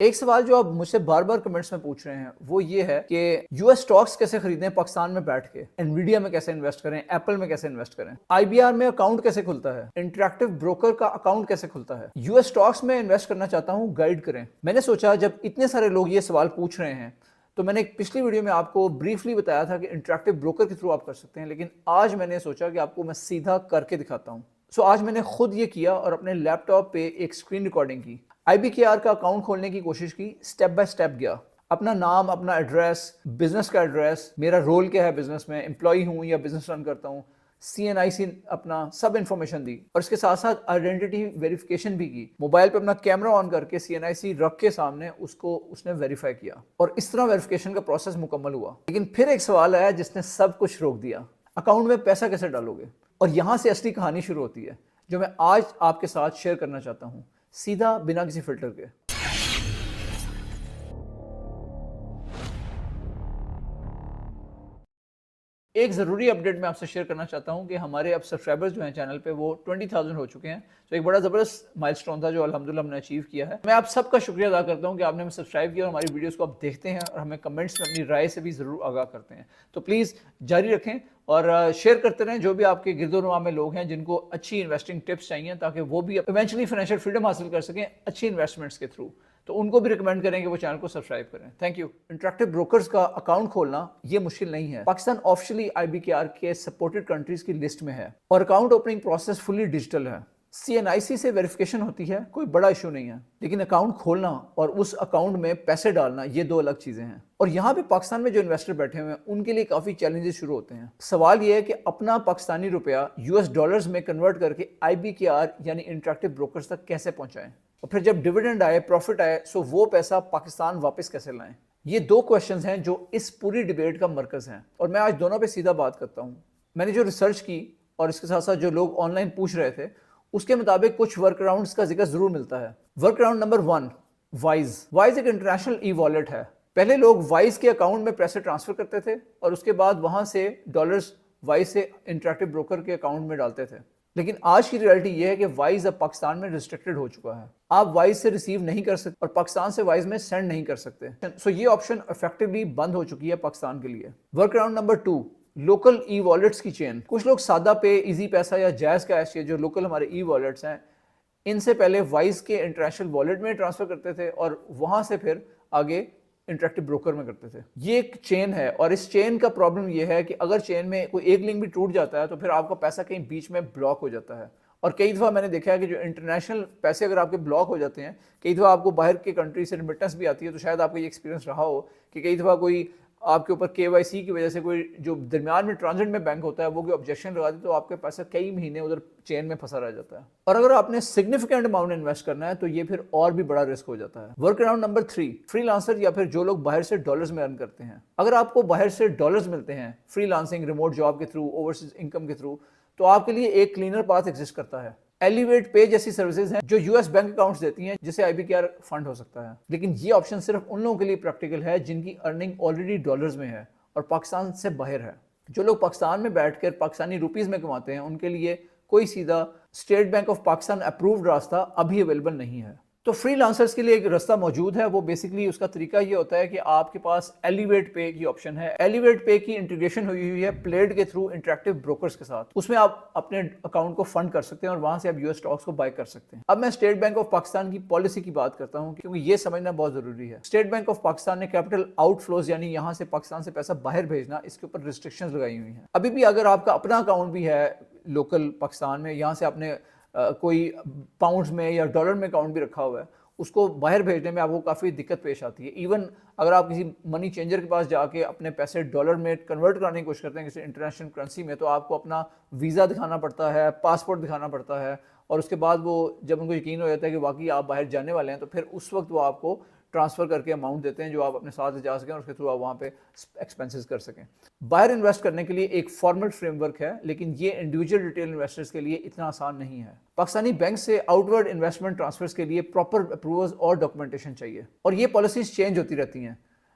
ایک سوال جو آپ مجھ سے بار بار کمنٹس میں پوچھ رہے ہیں وہ یہ ہے کہ یو ایس اسٹاکس کیسے خریدیں پاکستان میں بیٹھ کے، انویڈیا میں کیسے انویسٹ کریں، ایپل میں کیسے انویسٹ کریں، آئی بی آر میں اکاؤنٹ کیسے کھلتا ہے، انٹریکٹیو بروکر کا اکاؤنٹ کیسے کھلتا ہے، یو ایس اسٹاکس میں انویسٹ کرنا چاہتا ہوں، گائیڈ کریں۔ میں نے سوچا جب اتنے سارے لوگ یہ سوال پوچھ رہے ہیں تو میں نے ایک پچھلی ویڈیو میں آپ کو بریفلی بتایا تھا کہ انٹریکٹیو بروکر کے تھرو آپ کر سکتے ہیں، لیکن آج میں نے سوچا کہ آپ کو میں سیدھا کر کے دکھاتا ہوں۔ آج میں نے خود یہ کیا اور اپنے لیپ ٹاپ پہ ایک اسکرین ریکارڈنگ کی، آئی بی کے آر کا اکاؤنٹ کھولنے کی کوشش کی، سٹیپ بائی سٹیپ گیا، اپنا نام، اپنا ایڈریس، بزنس کا ایڈریس، میرا رول کیا ہے بزنس میں، امپلائی ہوں یا بزنس رن کرتا ہوں، سی این آئی سی اپنا سب انفارمیشن دی، اور اس کے ساتھ ساتھ آئیڈینٹی ویریفیکیشن بھی کی، موبائل پہ اپنا کیمرہ آن کر کے سی این آئی سی رکھ کے سامنے اس نے ویریفائی کیا، اور اس طرح ویریفیکیشن کا پروسیس مکمل ہوا۔ لیکن پھر ایک سوال آیا جس نے سب کچھ روک دیا، اکاؤنٹ میں پیسہ کیسے ڈالو گے؟ اور یہاں سے اصلی کہانی شروع ہوتی ہے جو میں آج آپ کے ساتھ شیئر کرنا چاہتا ہوں، سیدھا بنا کسی فلٹر کے۔ ایک ضروری اپڈیٹ میں آپ سے شیئر کرنا چاہتا ہوں کہ ہمارے اب سبسکرائبرز جو ہیں چینل پہ وہ 20,000 ہو چکے ہیں، تو ایک بڑا زبردست مائل سٹون تھا جو الحمدللہ ہم نے اچیو کیا ہے۔ میں آپ سب کا شکریہ ادا کرتا ہوں کہ آپ نے ہمیں سبسکرائب کیا اور ہماری ویڈیوز کو آپ دیکھتے ہیں اور ہمیں کمنٹس میں اپنی رائے سے بھی ضرور آگاہ کرتے ہیں، تو پلیز جاری رکھیں اور شیئر کرتے رہیں جو بھی آپ کے گرد و نواح میں لوگ ہیں جن کو اچھی انویسٹنگ ٹپس چاہیے تاکہ وہ بھی ایونچولی فائنینشیل فریڈم حاصل کر سکیں اچھی انویسٹمنٹس کے تھرو، تو ان کو بھی ریکمینڈ کریں کہ وہ چینل کو سبسکرائب کریں۔ Thank you. انٹریکٹیو بروکرز کا اکاؤنٹ کھولنا یہ مشکل نہیں ہے، پاکستان آفیشلی آئی بی کے آر کے سپورٹڈ کنٹریز کی لسٹ میں ہے اور اکاؤنٹ اوپننگ پروسیس فلی ڈیجیٹل ہے، سی این آئی سی سے ویریفیکیشن ہوتی ہے، کوئی بڑا ایشو نہیں ہے، لیکن اکاؤنٹ کھولنا اور اس اکاؤنٹ میں پیسے ڈالنا یہ دو الگ چیزیں ہیں، اور یہاں پہ پاکستان میں جو انویسٹر بیٹھے ہوئے ہیں ان کے لیے کافی چیلنجز شروع ہوتے ہیں۔ سوال یہ ہے کہ اپنا پاکستانی روپیہ یو ایس ڈالرز میں کنورٹ کر کے آئی بی کے آر یعنی انٹریکٹیو بروکرز تک کیسے پہنچائیں، اور پھر جب ڈیویڈنڈ آئے، پروفٹ آئے، وہ پیسہ پاکستان واپس کیسے لائیں۔ یہ دو کوشچنز ہیں جو اس پوری ڈیبیٹ کا مرکز ہیں، اور میں آج دونوں پہ سیدھا بات کرتا ہوں۔ میں نے جو ریسرچ کی اور اس کے ساتھ ساتھ جو لوگ آن لائن پوچھ رہے تھے اس کے مطابق کچھ ورک اراؤنڈس کا ذکر ضرور ملتا ہے۔ ورک اراؤنڈ نمبر 1، وائز ایک انٹرنیشنل ای والیٹ ہے۔ پہلے لوگ وائز کے اکاؤنٹ میں پیسے ٹرانسفر کرتے تھے اور اس کے بعد وہاں سے ڈالرز وائز سے انٹریکٹیو بروکر کے اکاؤنٹ میں ڈالتے تھے، لیکن آج کی ریالٹی یہ ہے کہ وائز اب پاکستان میں ریسٹرکٹڈ ہو چکا ہے، آپ وائز سے ریسیو نہیں کر سکتے اور پاکستان سے وائز میں سینڈ نہیں کر سکتے، یہ آپشن افیکٹولی بند ہو چکی ہے پاکستان کے لیے۔ Work around number 2، local e wallets کی چین۔ کچھ لوگ سادہ پے، ایزی پیسہ یا جائز کیش، یہ جو لوکل ہمارے ای والیٹس ہیں، ان سے پہلے وائز کے انٹرنیشنل والیٹ میں ٹرانسفر کرتے تھے اور وہاں سے پھر آگے انٹریکٹیو بروکر میں کرتے تھے۔ یہ ایک چین ہے اور اس چین کا پرابلم یہ ہے کہ اگر چین میں کوئی ایک لنک بھی ٹوٹ جاتا ہے تو پھر آپ کا پیسہ کہیں بیچ میں بلاک ہو جاتا ہے، اور کئی دفعہ میں نے دیکھا ہے کہ جو انٹرنیشنل پیسے اگر آپ کے بلاک ہو جاتے ہیں، کئی دفعہ آپ کو باہر کے کنٹری سے ریمیٹنس بھی آتی ہے، تو شاید آپ کا یہ ایکسپیرینس رہا ہو کہ کئی دفعہ کوئی آپ کے اوپر کے وائی سی کی وجہ سے کوئی جو درمیان میں ٹرانزٹ میں بینک ہوتا ہے وہ کوئی آبجیکشن لگا دے تو آپ کے پیسہ کئی مہینے ادھر چین میں پھنسا رہ جاتا ہے، اور اگر آپ نے سگنیفیکینٹ اماؤنٹ انویسٹ کرنا ہے تو یہ پھر اور بھی بڑا رسک ہو جاتا ہے۔ Work around number 3، free lancer یا پھر جو لوگ باہر سے ڈالرز میں ارن کرتے ہیں۔ اگر آپ کو باہر سے ڈالرز ملتے ہیں فری لانسنگ، ریموٹ جاب کے تھرو، اوورسیز انکم کے تھرو، تو آپ کے لیے ایک کلینر پاتھ ایگزسٹ کرتا ہے۔ ایلیویٹ پے جیسی سروسز ہیں جو یو ایس بینک اکاؤنٹس دیتی ہیں جسے آئی بی کے آر فنڈ ہو سکتا ہے، لیکن یہ آپشن صرف ان لوگوں کے لیے پریکٹیکل ہے جن کی ارننگ آلریڈی ڈالرز میں ہے اور پاکستان سے باہر ہے۔ جو لوگ پاکستان میں بیٹھ کر پاکستانی روپیز میں کماتے ہیں ان کے لیے کوئی سیدھا state bank of Pakistan approved راستہ ابھی اویلیبل نہیں ہے۔ تو فری لانسرز کے لیے ایک راستہ موجود ہے، وہ بیسکلی اس کا طریقہ یہ ہوتا ہے کہ آپ کے پاس ایلیویٹ پے کی آپشن ہے۔ ایلیویٹ پے کی انٹیگریشن ہوئی ہے پلیڈ کے تھرو انٹریکٹیو بروکرز کے ساتھ، اس میں آپ اپنے اکاؤنٹ کو فنڈ کر سکتے ہیں اور وہاں سے آپ یو ایس اسٹاکس کو بائی کر سکتے ہیں۔ اب میں اسٹیٹ بینک آف پاکستان کی پالیسی کی بات کرتا ہوں کیونکہ یہ سمجھنا بہت ضروری ہے۔ اسٹیٹ بینک آف پاکستان نے کیپٹل آؤٹ فلوز یعنی یہاں سے پاکستان سے پیسہ باہر بھیجنا، اس کے اوپر ریسٹرکشنز لگائی ہوئی ہیں۔ ابھی بھی اگر آپ کا اپنا اکاؤنٹ بھی ہے لوکل پاکستان میں، یہاں سے آپ نے کوئی پاؤنڈز میں یا ڈالر میں اکاؤنٹ بھی رکھا ہوا ہے، اس کو باہر بھیجنے میں آپ کو کافی دقت پیش آتی ہے۔ ایون اگر آپ کسی منی چینجر کے پاس جا کے اپنے پیسے ڈالر میں کنورٹ کرنے کی کوشش کرتے ہیں کسی انٹرنیشنل کرنسی میں، تو آپ کو اپنا ویزا دکھانا پڑتا ہے، پاسپورٹ دکھانا پڑتا ہے، اور اس کے بعد وہ جب ان کو یقین ہو جاتا ہے کہ واقعی آپ باہر جانے والے ہیں تو پھر اس وقت وہ آپ کو ٹرانسفر کر کے اماؤنٹ دیتے ہیں جو آپ اپنے ساتھ جا سکیں اور اس کے تھرو آپ وہاں پہ ایکسپینسز کر سکیں۔ باہر انویسٹ کرنے کے لیے ایک فارمل فریم ورک ہے، لیکن یہ انڈیویجول ریٹیل انویسٹرز کے لیے اتنا آسان نہیں ہے۔ پاکستانی بینک سے آؤٹ ورڈ انویسٹمنٹ ٹرانسفرز کے لیے پراپر اپروولز اور ڈاکومنٹیشن چاہیے، اور یہ پالیسیز چینج ہوتی رہتی ہیں۔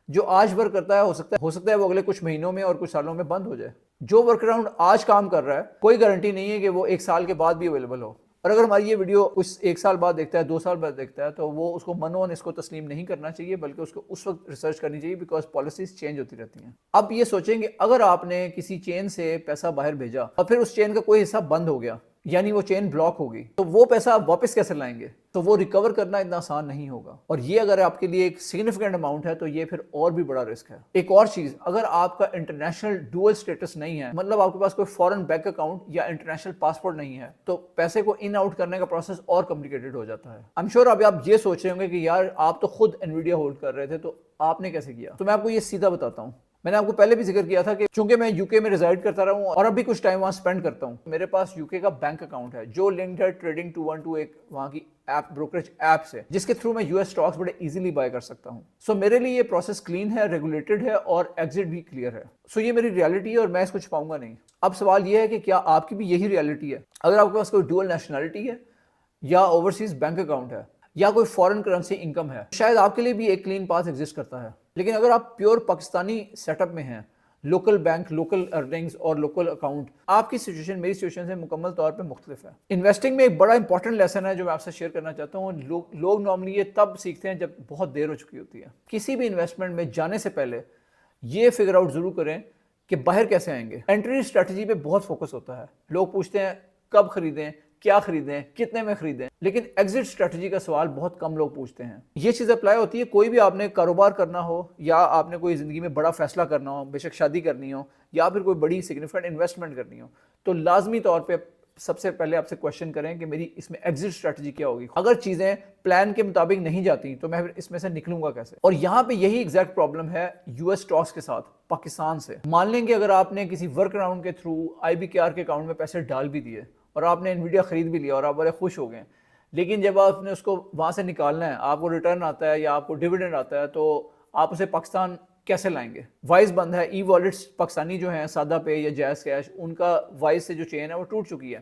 جو آج ورک کرتا ہے ہو سکتا ہے وہ اگلے کچھ مہینوں میں اور کچھ سالوں میں بند ہو جائے۔ جو ورک اراؤنڈ آج کام کر رہا ہے کوئی گارنٹی نہیں ہے کہ وہ ایک سال کے بعد بھی اویلیبل ہو۔ اور اگر ہماری یہ ویڈیو کچھ 1 سال بعد دیکھتا ہے 2 سال بعد دیکھتا ہے تو وہ اس کو منون اس کو تسلیم نہیں کرنا چاہیے، بلکہ اس کو اس وقت ریسرچ کرنی چاہیے، بیکاز پالیسیز چینج ہوتی رہتی ہیں۔ اب یہ سوچیں کہ اگر آپ نے کسی چین سے پیسہ باہر بھیجا اور پھر اس چین کا کوئی حصہ بند ہو گیا، یعنی وہ چین بلاک ہوگی، تو وہ پیسہ آپ واپس کیسے لائیں گے؟ تو وہ ریکور کرنا اتنا آسان نہیں ہوگا، اور یہ اگر آپ کے لیے ایک سگنیفیکنٹ اماؤنٹ ہے تو یہ پھر اور بھی بڑا رسک ہے۔ ایک اور چیز، اگر آپ کا انٹرنیشنل ڈوئل سٹیٹس نہیں ہے، مطلب آپ کے پاس کوئی فورن بینک اکاؤنٹ یا انٹرنیشنل پاسپورٹ نہیں ہے، تو پیسے کو ان آؤٹ کرنے کا پروسیس اور کمپلیکیٹڈ ہو جاتا ہے۔ I'm sure اب آپ یہ سوچ رہے ہوں گے کہ یار آپ تو خود انویڈیا ہولڈ کر رہے تھے، تو آپ نے کیسے کیا؟ تو میں آپ کو یہ سیدھا بتاتا ہوں۔ میں نے آپ کو پہلے بھی ذکر کیا تھا کہ چونکہ میں یو کے میں ریزائڈ کرتا رہا ہوں اور اب بھی کچھ ٹائم وہاں سپینڈ کرتا ہوں، میرے پاس یو کے کا بینک اکاؤنٹ ہے جو لنکڈ ہے ٹریڈنگ 212 ایک وہاں کی ایپ بروکریج ایپ سے، جس کے تھرو میں US اسٹاکس بڑے ایزیلی بائی کر سکتا ہوں۔ سو میرے لیے یہ پروسیس کلین ہے، ریگولیٹڈ ہے اور ایگزٹ بھی کلیئر ہے۔ سو یہ میری ریالٹی ہے اور میں اس کو چھپاؤں گا نہیں۔ اب سوال یہ ہے کہ کیا آپ کی بھی یہی ریالٹی ہے؟ اگر آپ کے پاس کوئی ڈوئل نیشنلٹی ہے یا اوورسیز بینک اکاؤنٹ ہے یا کوئی فورن کرنسی انکم ہے، شاید آپ کے لیے بھی ایک کلین پاس ایگزسٹ کرتا ہے۔ لیکن اگر آپ پیور پاکستانی سیٹ اپ میں ہیں، لوکل بینک، لوکل ارننگز اور لوکل اکاؤنٹ، آپ کی سچویشن میری سچویشن سے مکمل طور پہ مختلف ہے۔ انویسٹنگ میں ایک بڑا امپورٹنٹ لیسن ہے جو میں آپ سے شیئر کرنا چاہتا ہوں۔ لوگ نارملی یہ تب سیکھتے ہیں جب بہت دیر ہو چکی ہوتی ہے۔ کسی بھی انویسٹمنٹ میں جانے سے پہلے یہ فگر آؤٹ ضرور کریں کہ باہر کیسے آئیں گے۔ انٹری اسٹریٹجی پہ بہت فوکس ہوتا ہے، لوگ پوچھتے ہیں کب خریدیں، کیا خریدیں، کتنے میں خریدیں، لیکن ایگزٹ اسٹریٹجی کا سوال بہت کم لوگ پوچھتے ہیں۔ یہ چیز اپلائی ہوتی ہے کوئی بھی آپ نے کاروبار کرنا ہو یا آپ نے کوئی زندگی میں بڑا فیصلہ کرنا ہو، بے شک شادی کرنی ہو یا پھر کوئی بڑی سگنیفیکنٹ انویسٹمنٹ کرنی ہو، تو لازمی طور پہ سب سے پہلے آپ سے کویشچن کریں کہ میری اس میں ایگزٹ اسٹریٹجی کیا ہوگی۔ اگر چیزیں پلان کے مطابق نہیں جاتی تو میں پھر اس میں سے نکلوں گا کیسے؟ اور یہاں پہ یہی ایگزیکٹ پرابلم ہے US اسٹاکس کے ساتھ پاکستان سے۔ مان لیں کہ اگر آپ نے کسی ورک اراؤنڈ کے تھرو IBKR کے اکاؤنٹ میں پیسے ڈال بھی دیے اور آپ نے انویڈیا خرید بھی لیا اور آپ بڑے خوش ہو گئے، لیکن جب آپ نے اس کو وہاں سے نکالنا ہے، آپ کو ریٹرن آتا ہے یا آپ کو ڈیویڈنڈ آتا ہے، تو آپ اسے پاکستان کیسے لائیں گے؟ وائز بند ہے۔ ای والیٹس پاکستانی جو ہیں، سادہ پے یا جائز کیش، ان کا وائز سے جو چین ہے وہ ٹوٹ چکی ہے۔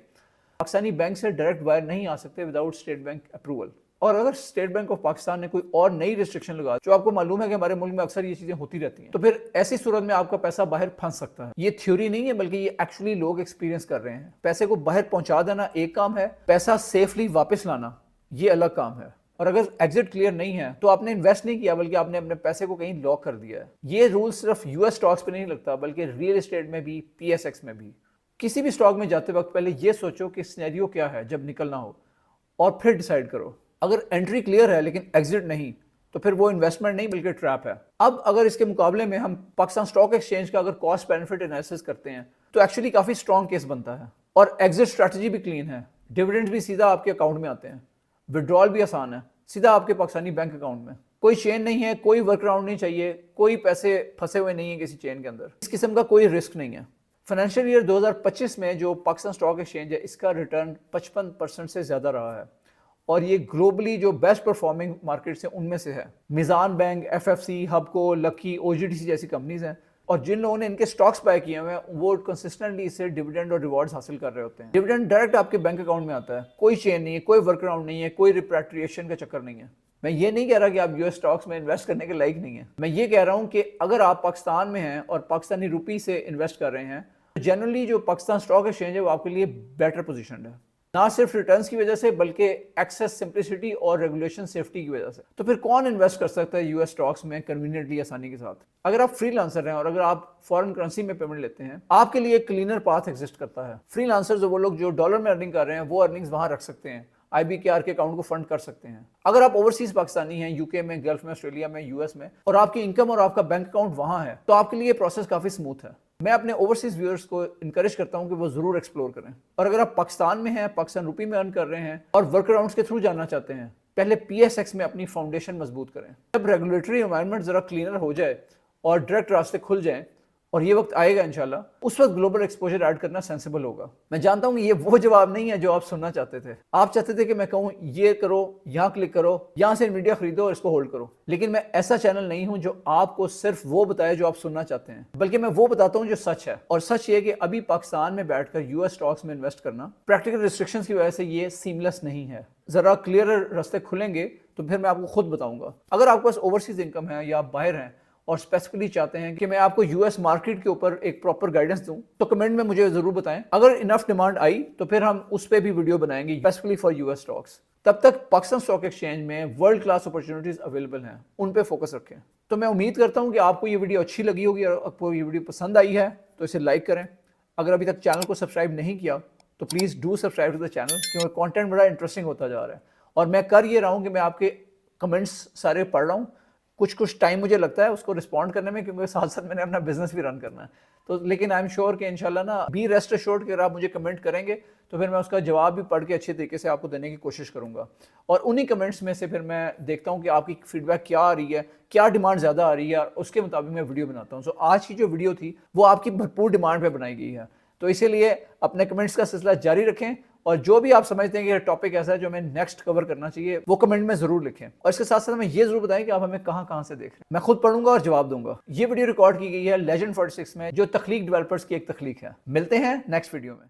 پاکستانی بینک سے ڈائریکٹ باہر نہیں آ سکتے وداؤٹ اسٹیٹ بینک اپروول۔ اور اگر اسٹیٹ بینک آف پاکستان نے کوئی اور نئی ریسٹرکشن لگا، جو آپ کو معلوم ہے کہ ہمارے ملک میں اکثر یہ چیزیں ہوتی رہتی ہیں، تو پھر ایسی صورت میں آپ کا پیسہ باہر پھنس سکتا ہے۔ یہ تھیوری نہیں ہے بلکہ یہ ایکچولی لوگ ایکسپیرینس کر رہے ہیں۔ پیسے کو باہر پہنچا دینا ایک کام ہے، پیسہ سیفلی واپس لانا یہ الگ کام ہے۔ اور اگر ایگزٹ کلیئر نہیں ہے تو آپ نے انویسٹ نہیں کیا بلکہ آپ نے اپنے پیسے کو کہیں لاک کر دیا ہے۔ یہ رول صرف US اسٹاکس پہ نہیں لگتا بلکہ ریئل اسٹیٹ میں بھی، PSX میں بھی۔ کسی بھی اسٹاک میں جاتے وقت پہلے یہ سوچو کہ سینیریو کیا ہے جب نکلنا ہو، اور پھر ڈیسائیڈ کرو۔ اگر انٹری کلیئر ہے لیکن ایگزٹ نہیں تو پھر وہ انویسٹمنٹ نہیں بلکہ ٹریپ ہے۔ اب اگر اس کے مقابلے میں ہم پاکستان اسٹاک ایکسچینج کا اگر کاسٹ بینیفٹ انالیسس کرتے ہیں تو ایکچولی کافی اسٹرانگ کیس بنتا ہے، اور ایگزٹ اسٹریٹجی بھی کلین ہے۔ ڈیویڈنڈ بھی سیدھا آپ کے اکاؤنٹ میں آتے ہیں، وڈرال بھی آسان ہے، سیدھا آپ کے پاکستانی بینک اکاؤنٹ میں۔ کوئی چین نہیں ہے، کوئی ورک اراؤنڈ نہیں چاہیے، کوئی پیسے پھنسے ہوئے نہیں ہیں کسی چین کے اندر، اس قسم کا کوئی رسک نہیں ہے۔ فائنینشیل ایئر 2025 میں جو پاکستان اسٹاک ایکسچینج ہے، اس کا ریٹرن 55% سے زیادہ رہا ہے، اور یہ گلوبلی جو بیسٹ پرفارمنگ مارکیٹس ہیں ان میں سے ہے۔ میزان بینک، FFC، ہبکو، لکی، OGDC جیسی کمپنیز ہیں، اور جن لوگوں نے ان کے سٹاکس بائی کیے ہوئے ہیں وہ کنسسٹنٹلی اس سے ڈیویڈنڈ اور ریوارڈز حاصل کر رہے ہوتے ہیں۔ ڈیویڈنڈ ڈائریکٹ آپ کے بینک اکاؤنٹ میں آتا ہے، کوئی چین نہیں ہے، کوئی ورک اراؤنڈ نہیں ہے، کوئی ریپیٹریشن کا چکر نہیں ہے۔ میں یہ نہیں کہہ رہا کہ آپ US اسٹاکس میں انویسٹ کرنے کے لائق نہیں ہیں، میں یہ کہہ رہا ہوں کہ اگر آپ پاکستان میں ہیں اور پاکستانی روپی سے انویسٹ کر رہے ہیں، جنرلی جو پاکستان اسٹاک ایکسچینج ہے وہ آپ کے لیے بیٹر پوزیشنڈ ہے، نہ صرف ریٹرنز کی وجہ سے بلکہ ایکسیس، سمپلسٹی اور ریگولیشن سیفٹی کی وجہ سے۔ تو پھر کون انویسٹ کر سکتا ہے US اسٹاکس میں کنوینئنٹلی، آسانی کے ساتھ؟ اگر آپ فری لانسر ہیں اور اگر آپ فورن کرنسی میں پیمنٹ لیتے ہیں، آپ کے لیے ایک کلینر پاتھ ایگزسٹ کرتا ہے۔ فری لانسرز وہ لوگ جو ڈالر میں ارننگ کر رہے ہیں وہ ارننگز وہاں رکھ سکتے ہیں، IBKR کے اکاؤنٹ کو فنڈ کر سکتے ہیں۔ اگر آپ اوورسیز پاکستانی ہیں، UK میں، گلف میں، آسٹریلیا میں، US میں، اور آپ کی انکم اور آپ کا بینک اکاؤنٹ وہاں ہے، تو آپ کے لیے یہ پروسیس کافی اسموتھ ہے۔ میں اپنے اوورسیز ویورز کو انکریج کرتا ہوں کہ وہ ضرور ایکسپلور کریں، اور اگر آپ پاکستان میں ہیں، پاکستان روپی میں ارن کر رہے ہیں اور ورک اراؤنڈس کے تھرو جانا چاہتے ہیں، پہلے PSX میں اپنی فاؤنڈیشن مضبوط کریں۔ جب ریگولیٹری انوائرمنٹ ذرا کلینر ہو جائے اور ڈائریکٹ راستے کھل جائیں، اور یہ وقت آئے گا انشاءاللہ، اس وقت گلوبل ایکسپوجر ایڈ کرنا سینسیبل ہوگا۔ میں جانتا ہوں کہ یہ وہ جواب نہیں ہے جو آپ سننا چاہتے تھے۔ آپ چاہتے تھے کہ میں کہوں یہ کرو، یہاں کلک کرو، یہاں سے انویڈیا خریدو اور اس کو ہولڈ کرو، لیکن میں ایسا چینل نہیں ہوں جو آپ کو صرف وہ بتائے جو آپ سننا چاہتے ہیں، بلکہ میں وہ بتاتا ہوں جو سچ ہے۔ اور سچ یہ کہ ابھی پاکستان میں بیٹھ کر US اسٹاکس میں انویسٹ کرنا پریکٹیکل ریسٹرکشنز کی وجہ سے یہ سیملیس نہیں ہے۔ ذرا کلیئر راستے کھلیں گے تو پھر میں آپ کو خود بتاؤں گا۔ اگر آپ کے پاس اوورسیز انکم ہے یا آپ باہر ہیں اور اسپیسیفکلی چاہتے ہیں کہ میں آپ کو US مارکیٹ کے اوپر ایک پراپر گائیڈنس دوں تو کمنٹ میں مجھے ضرور بتائیں. اگر انف ڈیمانڈ آئی تو پھر ہم اس پہ بھی ویڈیو بنائیں گے اسپیسیفکلی فار US اسٹاکس. تب تک پاکستان اسٹاک ایکسچینج میں ورلڈ کلاس اپرچونیٹیز اویلیبل ہیں, ان پہ فوکس رکھیں. تو میں امید کرتا ہوں کہ آپ کو یہ ویڈیو اچھی لگی ہوگی اور آپ کو یہ ویڈیو پسند آئی ہے تو اسے لائک کریں. اگر ابھی تک چینل کو سبسکرائب نہیں کیا تو please do subscribe to the channel, کیونکہ کانٹینٹ بڑا انٹرسٹنگ ہوتا جا رہا ہے. اور میں کر یہ رہا ہوں کہ میں آپ کے کمنٹس سارے پڑھ رہا ہوں. کچھ ٹائم مجھے لگتا ہے اس کو رسپونڈ کرنے میں, کیونکہ ساتھ ساتھ میں نے اپنا بزنس بھی رن کرنا ہے. تو لیکن آئی ایم شیور کہ انشاءاللہ نا بی ریسٹ ایشورڈ کہ اگر آپ مجھے کمنٹ کریں گے تو پھر میں اس کا جواب بھی پڑھ کے اچھے طریقے سے آپ کو دینے کی کوشش کروں گا. اور انہی کمنٹس میں سے پھر میں دیکھتا ہوں کہ آپ کی فیڈ بیک کیا آ رہی ہے, کیا ڈیمانڈ زیادہ آ رہی ہے, اور اس کے مطابق میں ویڈیو بناتا ہوں. سو آج کی جو ویڈیو تھی وہ آپ کی بھرپور ڈیمانڈ پہ بنائی گئی ہے. تو اسی لیے اپنے کمنٹس کا سلسلہ جاری رکھیں, اور جو بھی آپ سمجھتے ہیں کہ یہ ٹاپک ایسا ہے جو ہمیں نیکسٹ کور کرنا چاہیے وہ کمنٹ میں ضرور لکھیں. اور اس کے ساتھ ساتھ ہمیں یہ ضرور بتائیں کہ آپ ہمیں کہاں سے دیکھ رہے ہیں. میں خود پڑھوں گا اور جواب دوں گا. یہ ویڈیو ریکارڈ کی گئی ہے لیجنڈ 46 میں, جو تخلیق ڈیولپرز کی ایک تخلیق ہے. ملتے ہیں نیکسٹ ویڈیو میں.